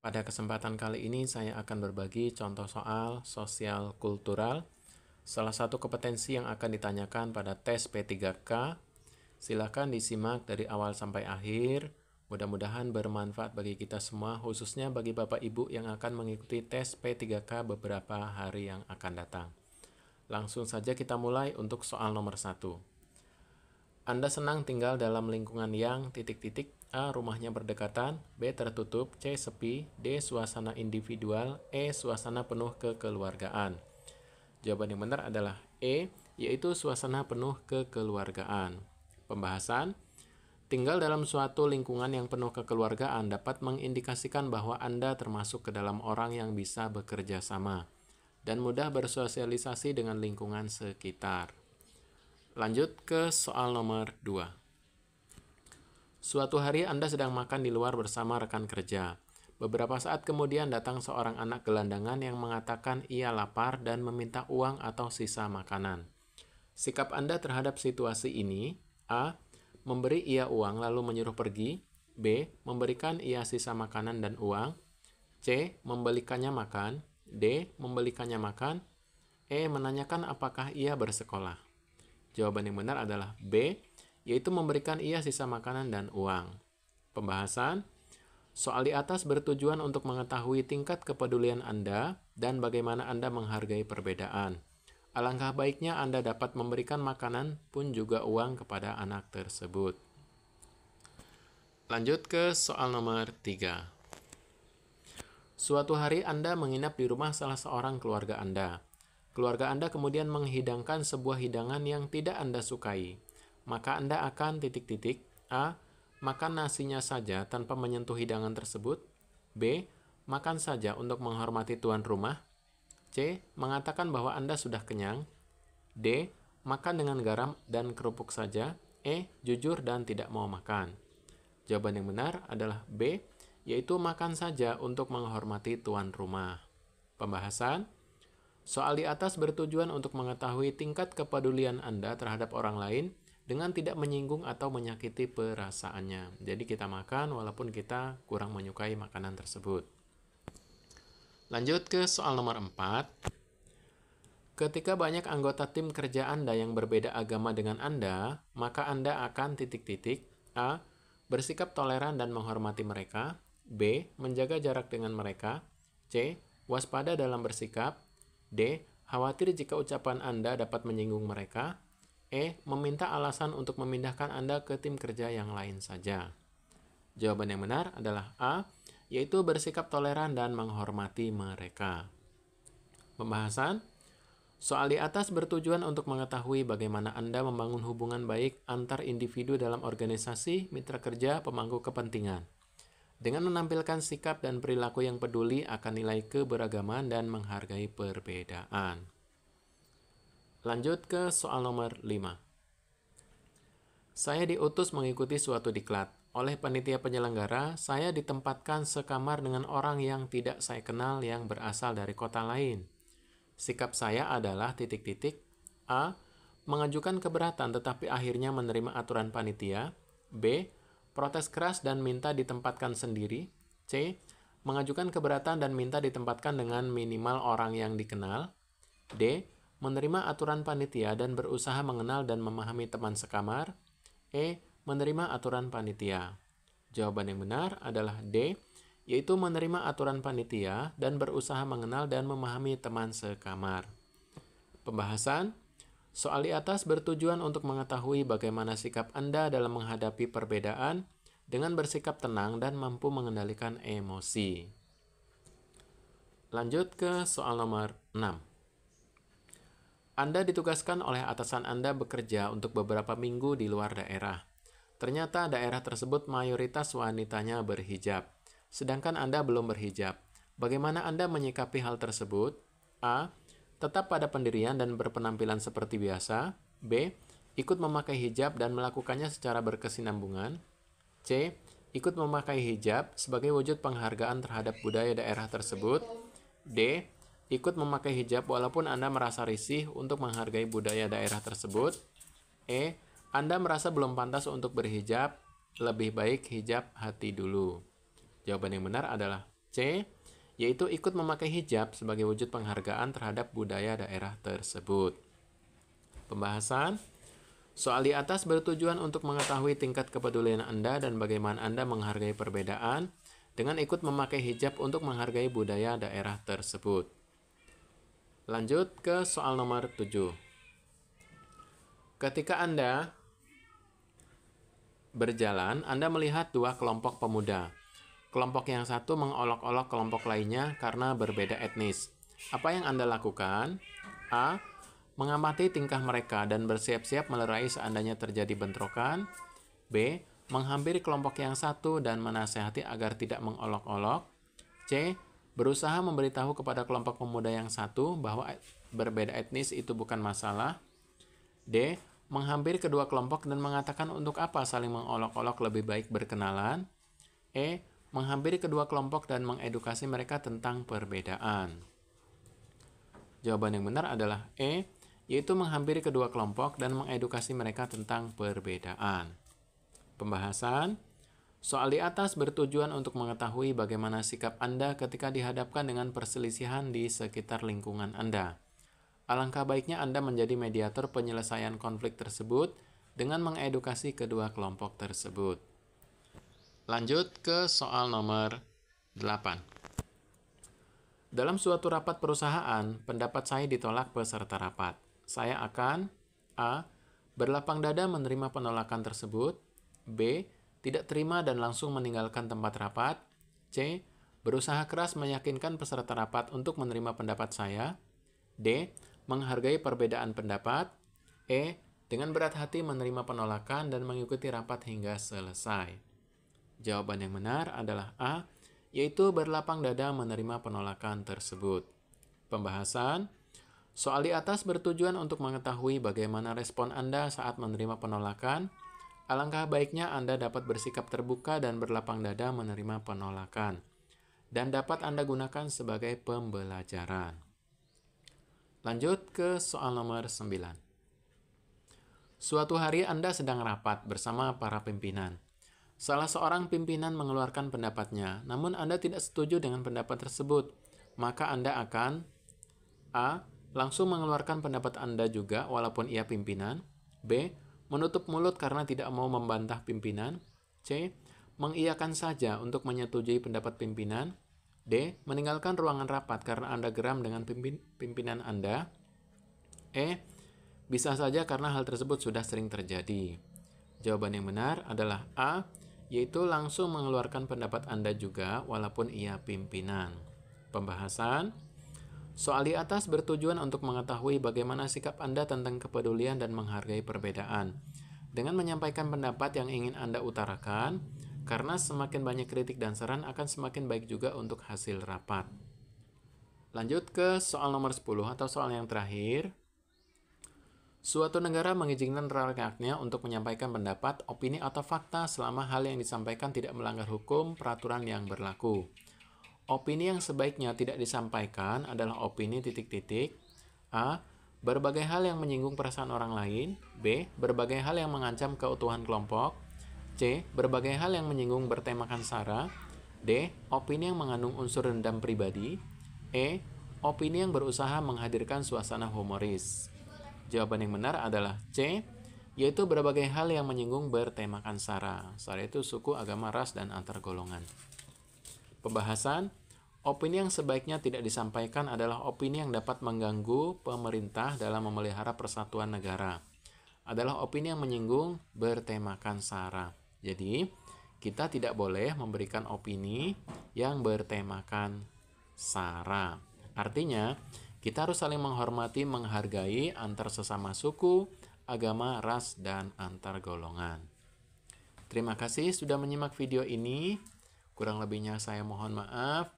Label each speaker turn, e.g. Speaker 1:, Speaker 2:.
Speaker 1: Pada kesempatan kali ini saya akan berbagi contoh soal sosial kultural, salah satu kompetensi yang akan ditanyakan pada tes P3K. Silakan disimak dari awal sampai akhir. Mudah-mudahan bermanfaat bagi kita semua, khususnya bagi Bapak Ibu yang akan mengikuti tes P3K beberapa hari yang akan datang. Langsung saja kita mulai untuk soal nomor 1. Anda senang tinggal dalam lingkungan yang titik-titik. A. Rumahnya berdekatan, B. Tertutup, C. Sepi, D. Suasana individual, E. Suasana penuh kekeluargaan. Jawaban yang benar adalah E, yaitu suasana penuh kekeluargaan. Pembahasan: tinggal dalam suatu lingkungan yang penuh kekeluargaan dapat mengindikasikan bahwa Anda termasuk ke dalam orang yang bisa bekerja sama dan mudah bersosialisasi dengan lingkungan sekitar. Lanjut ke soal nomor 2. Suatu hari Anda sedang makan di luar bersama rekan kerja. Beberapa saat kemudian datang seorang anak gelandangan yang mengatakan ia lapar dan meminta uang atau sisa makanan. Sikap Anda terhadap situasi ini: A. Memberi ia uang lalu menyuruh pergi. B. Memberikan ia sisa makanan dan uang. C. Membelikannya makan. D. Membelikannya makan. E. Menanyakan apakah ia bersekolah. Jawaban yang benar adalah B, yaitu memberikan ia sisa makanan dan uang. Pembahasan: soal di atas bertujuan untuk mengetahui tingkat kepedulian Anda dan bagaimana Anda menghargai perbedaan. Alangkah baiknya Anda dapat memberikan makanan pun juga uang kepada anak tersebut. Lanjut ke soal nomor 3. Suatu hari Anda menginap di rumah salah seorang keluarga Anda. Keluarga Anda kemudian menghidangkan sebuah hidangan yang tidak Anda sukai. Maka Anda akan titik-titik. A. Makan nasinya saja tanpa menyentuh hidangan tersebut. B. Makan saja untuk menghormati tuan rumah. C. Mengatakan bahwa Anda sudah kenyang. D. Makan dengan garam dan kerupuk saja. E. Jujur dan tidak mau makan. Jawaban yang benar adalah B, yaitu makan saja untuk menghormati tuan rumah. Pembahasan: soal di atas bertujuan untuk mengetahui tingkat kepedulian Anda terhadap orang lain dengan tidak menyinggung atau menyakiti perasaannya. Jadi kita makan walaupun kita kurang menyukai makanan tersebut. Lanjut ke soal nomor 4. Ketika banyak anggota tim kerja Anda yang berbeda agama dengan Anda, maka Anda akan titik-titik. A. Bersikap toleran dan menghormati mereka. B. Menjaga jarak dengan mereka. C. Waspada dalam bersikap. D. Khawatir jika ucapan Anda dapat menyinggung mereka. E. Meminta alasan untuk memindahkan Anda ke tim kerja yang lain saja. Jawaban yang benar adalah A, yaitu bersikap toleran dan menghormati mereka. Pembahasan: soal di atas bertujuan untuk mengetahui bagaimana Anda membangun hubungan baik antar individu dalam organisasi, mitra kerja, pemangku kepentingan, dengan menampilkan sikap dan perilaku yang peduli akan nilai keberagaman dan menghargai perbedaan. Lanjut ke soal nomor 5. Saya diutus mengikuti suatu diklat. Oleh panitia penyelenggara, saya ditempatkan sekamar dengan orang yang tidak saya kenal yang berasal dari kota lain. Sikap saya adalah titik-titik. A. Mengajukan keberatan tetapi akhirnya menerima aturan panitia. B. Protes keras dan minta ditempatkan sendiri. C. Mengajukan keberatan dan minta ditempatkan dengan minimal orang yang dikenal. D. Menerima aturan panitia dan berusaha mengenal dan memahami teman sekamar. E. Menerima aturan panitia. Jawaban yang benar adalah D, yaitu menerima aturan panitia dan berusaha mengenal dan memahami teman sekamar. Pembahasan: soal di atas bertujuan untuk mengetahui bagaimana sikap Anda dalam menghadapi perbedaan dengan bersikap tenang dan mampu mengendalikan emosi. Lanjut ke soal nomor 6. Anda ditugaskan oleh atasan Anda bekerja untuk beberapa minggu di luar daerah. Ternyata daerah tersebut mayoritas wanitanya berhijab, sedangkan Anda belum berhijab. Bagaimana Anda menyikapi hal tersebut? A. Tetap pada pendirian dan berpenampilan seperti biasa. B. Ikut memakai hijab dan melakukannya secara berkesinambungan. C. Ikut memakai hijab sebagai wujud penghargaan terhadap budaya daerah tersebut. D. Ikut memakai hijab walaupun Anda merasa risih untuk menghargai budaya daerah tersebut. E. Anda merasa belum pantas untuk berhijab, lebih baik hijab hati dulu. Jawaban yang benar adalah C. Yaitu ikut memakai hijab sebagai wujud penghargaan terhadap budaya daerah tersebut. Pembahasan. Soal di atas bertujuan untuk mengetahui tingkat kepedulian Anda dan bagaimana Anda menghargai perbedaan dengan ikut memakai hijab untuk menghargai budaya daerah tersebut. Lanjut ke soal nomor 7. Ketika Anda berjalan, Anda melihat dua kelompok pemuda. Kelompok yang satu mengolok-olok kelompok lainnya karena berbeda etnis. Apa yang Anda lakukan? A. Mengamati tingkah mereka dan bersiap-siap melerai seandainya terjadi bentrokan. B. Menghampiri kelompok yang satu dan menasehati agar tidak mengolok-olok. C. Berusaha memberitahu kepada kelompok pemuda yang satu bahwa berbeda etnis itu bukan masalah. D. Menghampiri kedua kelompok dan mengatakan untuk apa saling mengolok-olok, lebih baik berkenalan. E. Menghampiri kedua kelompok dan mengedukasi mereka tentang perbedaan. Jawaban yang benar adalah E, yaitu menghampiri kedua kelompok dan mengedukasi mereka tentang perbedaan. Pembahasan. Soal di atas bertujuan untuk mengetahui bagaimana sikap Anda ketika dihadapkan dengan perselisihan di sekitar lingkungan Anda. Alangkah baiknya Anda menjadi mediator penyelesaian konflik tersebut dengan mengedukasi kedua kelompok tersebut. Lanjut ke soal nomor 8. Dalam suatu rapat perusahaan, pendapat saya ditolak peserta rapat. Saya akan A. Berlapang dada menerima penolakan tersebut. B. Tidak terima dan langsung meninggalkan tempat rapat. C. Berusaha keras meyakinkan peserta rapat untuk menerima pendapat saya. D. Menghargai perbedaan pendapat. E. Dengan berat hati menerima penolakan dan mengikuti rapat hingga selesai. Jawaban yang benar adalah A, yaitu berlapang dada menerima penolakan tersebut. Pembahasan. Soal di atas bertujuan untuk mengetahui bagaimana respon Anda saat menerima penolakan. Alangkah baiknya Anda dapat bersikap terbuka dan berlapang dada menerima penolakan, dan dapat Anda gunakan sebagai pembelajaran. Lanjut ke soal nomor 9. Suatu hari Anda sedang rapat bersama para pimpinan. Salah seorang pimpinan mengeluarkan pendapatnya, namun Anda tidak setuju dengan pendapat tersebut. Maka Anda akan A. Langsung mengeluarkan pendapat Anda juga walaupun ia pimpinan. B. Menutup mulut karena tidak mau membantah pimpinan. C. Mengiyakan saja untuk menyetujui pendapat pimpinan. D. Meninggalkan ruangan rapat karena Anda geram dengan pimpinan Anda. E. Bisa saja karena hal tersebut sudah sering terjadi. Jawaban yang benar adalah A, yaitu langsung mengeluarkan pendapat Anda juga walaupun ia pimpinan. Pembahasan. Soal di atas bertujuan untuk mengetahui bagaimana sikap Anda tentang kepedulian dan menghargai perbedaan. Dengan menyampaikan pendapat yang ingin Anda utarakan, karena semakin banyak kritik dan saran akan semakin baik juga untuk hasil rapat. Lanjut ke soal nomor 10 atau soal yang terakhir. Suatu negara mengizinkan rakyatnya untuk menyampaikan pendapat, opini, atau fakta selama hal yang disampaikan tidak melanggar hukum, peraturan yang berlaku. Opini yang sebaiknya tidak disampaikan adalah opini ... A. Berbagai hal yang menyinggung perasaan orang lain. B. Berbagai hal yang mengancam keutuhan kelompok. C. Berbagai hal yang menyinggung bertemakan sara. D. Opini yang mengandung unsur dendam pribadi. E. Opini yang berusaha menghadirkan suasana humoris. Jawaban yang benar adalah C, yaitu berbagai hal yang menyinggung bertemakan sara. Sara itu suku, agama, ras, dan antar golongan. Pembahasan. Opini yang sebaiknya tidak disampaikan adalah opini yang dapat mengganggu pemerintah dalam memelihara persatuan negara. Adalah opini yang menyinggung bertemakan sara. Jadi, kita tidak boleh memberikan opini yang bertemakan sara. Artinya, kita harus saling menghormati, menghargai antar sesama suku, agama, ras, dan antar golongan. Terima kasih sudah menyimak video ini. Kurang lebihnya saya mohon maaf.